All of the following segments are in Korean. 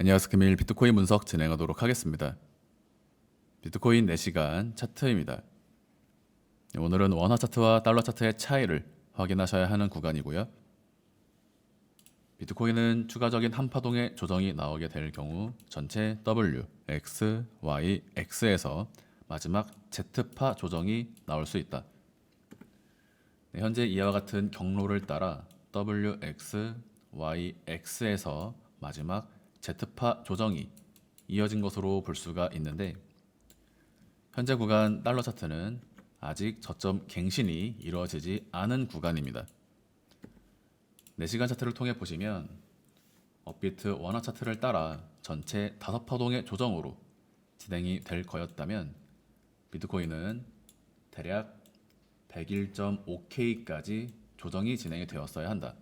안녕하세요. 금일 비트코인 분석 진행하도록 하겠습니다. 비트코인 4시간 차트입니다. 오늘은 원화 차트와 달러 차트의 차이를 확인하셔야 하는 구간이고요. 비트코인은 추가적인 한파동의 조정이 나오게 될 경우 전체 W, X, Y, X에서 마지막 Z파 조정이 나올 수 있다. 현재 이와 같은 경로를 따라 W, X, Y, X에서 마지막 Z파 조정이 이어진 것으로 볼 수가 있는데, 현재 구간 달러 차트는 아직 저점 갱신이 이루어지지 않은 구간입니다. 4시간 차트를 통해 보시면 업비트 원화 차트를 따라 전체 5파동의 조정으로 진행이 될 거였다면 비트코인은 대략 101.5K까지 조정이 진행이 되었어야 한다.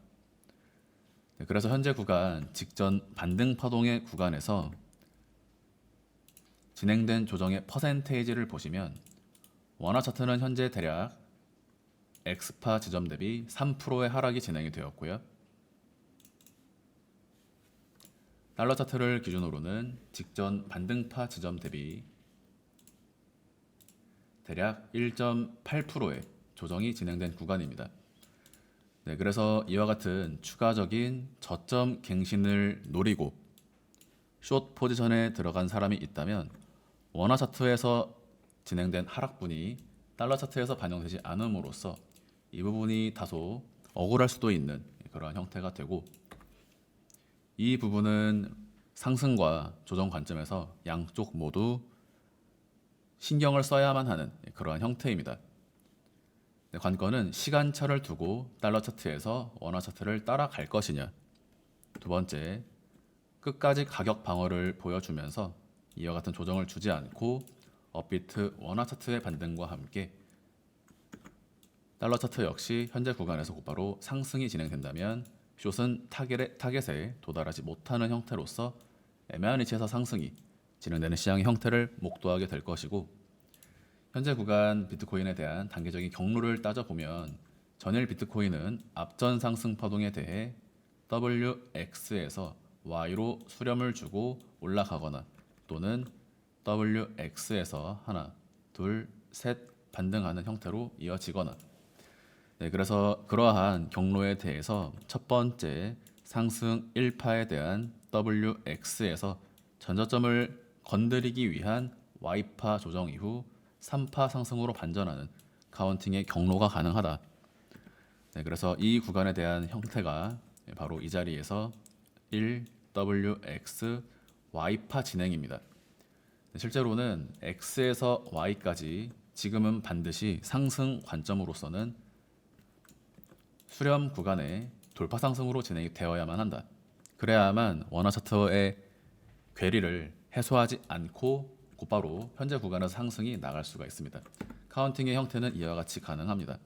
그래서 현재 구간 직전 반등 파동의 구간에서 진행된 조정의 퍼센테이지를 보시면 원화 차트는 현재 대략 X파 지점 대비 3%의 하락이 진행이 되었고요. 달러 차트를 기준으로는 직전 반등파 지점 대비 대략 1.8%의 조정이 진행된 구간입니다. 그래서 이와 같은 추가적인 저점 갱신을 노리고 숏 포지션에 들어간 사람이 있다면 원화 차트에서 진행된 하락분이 달러 차트에서 반영되지 않음으로써 이 부분이 다소 억울할 수도 있는 그러한 형태가 되고, 이 부분은 상승과 조정 관점에서 양쪽 모두 신경을 써야만 하는 그러한 형태입니다. 관건은 시간차를 두고 달러 차트에서 원화 차트를 따라갈 것이냐, 두 번째, 끝까지 가격 방어를 보여주면서 이와 같은 조정을 주지 않고 업비트 원화 차트의 반등과 함께 달러 차트 역시 현재 구간에서 곧바로 상승이 진행된다면 숏은 타겟에 도달하지 못하는 형태로서 애매한 위치에서 상승이 진행되는 시장의 형태를 목도하게 될 것이고, 현재 구간 비트코인에 대한 단계적인 경로를 따져보면 전일 비트코인은 앞전 상승 파동에 대해 WX에서 Y로 수렴을 주고 올라가거나 또는 WX에서 하나, 둘, 셋 반등하는 형태로 이어지거나, 그래서 그러한 경로에 대해서 첫 번째 상승 1파에 대한 WX에서 전저점을 건드리기 위한 Y파 조정 이후 3파 상승으로 반전하는 카운팅의 경로가 가능하다. 그래서 이 구간에 대한 형태가 바로 이 자리에서 1WX Y파 진행입니다. 실제로는 X에서 Y까지 지금은 반드시 상승 관점으로서는 수렴 구간의 돌파 상승으로 진행이 되어야만 한다. 그래야만 원화 차트의 괴리를 해소하지 않고 곧바로 현재 구간에서 상승이 나갈 수가 있습니다. 카운팅의 형태는 이와 같이 가능합니다.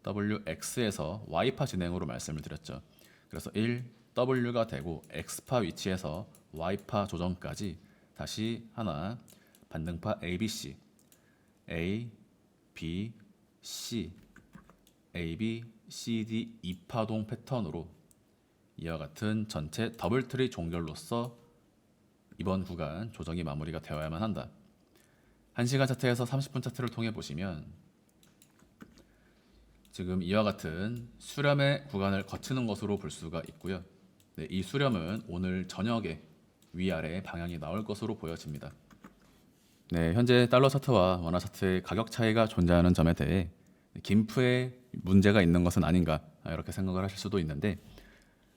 1WX에서 Y파 진행으로 말씀을 드렸죠. 그래서 1W가 되고 X파 위치에서 Y파 조정까지 다시 하나 반등파 ABC, A, B, C, A, B, C, D 2파동 패턴으로 이와 같은 전체 더블트리 종결로서 이번 구간 조정이 마무리가 되어야만 한다. 1시간 차트에서 30분 차트를 통해 보시면 지금 이와 같은 수렴의 구간을 거치는 것으로 볼 수가 있고요. 이 수렴은 오늘 저녁에 위아래 방향이 나올 것으로 보여집니다. 현재 달러 차트와 원화 차트의 가격 차이가 존재하는 점에 대해 김프에 문제가 있는 것은 아닌가 이렇게 생각을 하실 수도 있는데,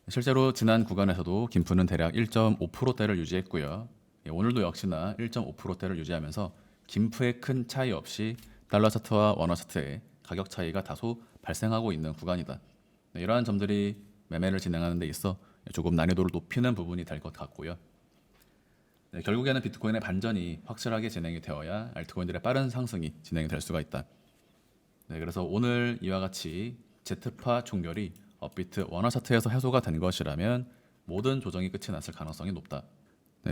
실제로 지난 구간에서도 김프는 대략 1.5%대를 유지했고요. 오늘도 역시나 1.5%대를 유지하면서 김프의 큰 차이 없이 달러 차트와 원화 차트의 가격 차이가 다소 발생하고 있는 구간이다. 이러한 점들이 매매를 진행하는 데 있어 조금 난이도를 높이는 부분이 될 것 같고요. 결국에는 비트코인의 반전이 확실하게 진행이 되어야 알트코인들의 빠른 상승이 진행이 될 수가 있다. 그래서 오늘 이와 같이 Z파 종결이 업비트 원화 차트에서 해소가 된 것이라면 모든 조정이 끝이 났을 가능성이 높다.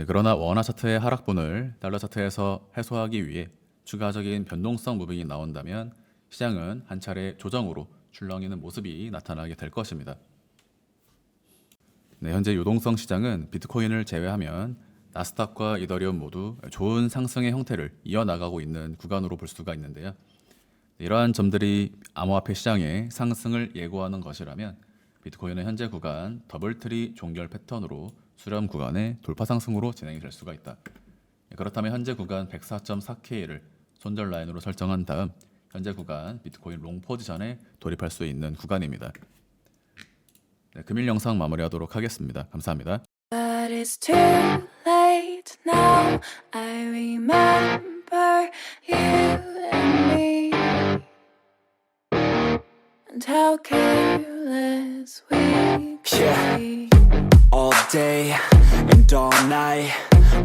그러나 원화 차트의 하락분을 달러 차트에서 해소하기 위해 추가적인 변동성 무빙이 나온다면 시장은 한 차례 조정으로 출렁이는 모습이 나타나게 될 것입니다. 네, 현재 유동성 시장은 비트코인을 제외하면 나스닥과 이더리움 모두 좋은 상승의 형태를 이어나가고 있는 구간으로 볼 수가 있는데요. 이러한 점들이 암호화폐 시장의 상승을 예고하는 것이라면 비트코인은 현재 구간 더블트리 종결 패턴으로 수렴 구간의 돌파 상승으로 진행이 될 수가 있다. 그렇다면 현재 구간 104.4K를 손절 라인으로 설정한 다음 현재 구간 비트코인 롱 포지션에 돌입할 수 있는 구간입니다. 네, 금일 영상 마무리하도록 하겠습니다. 감사합니다. But it's too late now. I remember you and me, and how careless we could Yeah. be. All day and all night,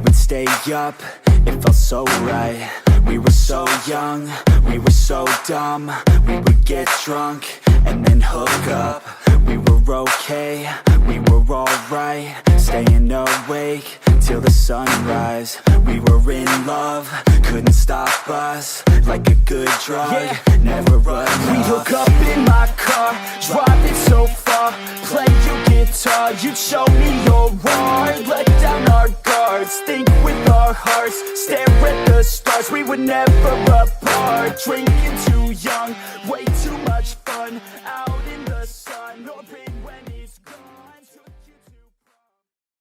we'd stay up, it felt so right. We were so young, we were so dumb. We would get drunk and then hook up. We were okay, we were alright. Staying awake till the sunrise. We were in love, couldn't stop us. Like a good drug, never enough. We hook up in my car, driving so far. Play your guitar, you'd show me your art. Let down our guards, think with our hearts. Stare at the stars, we were never apart. Drinking too young,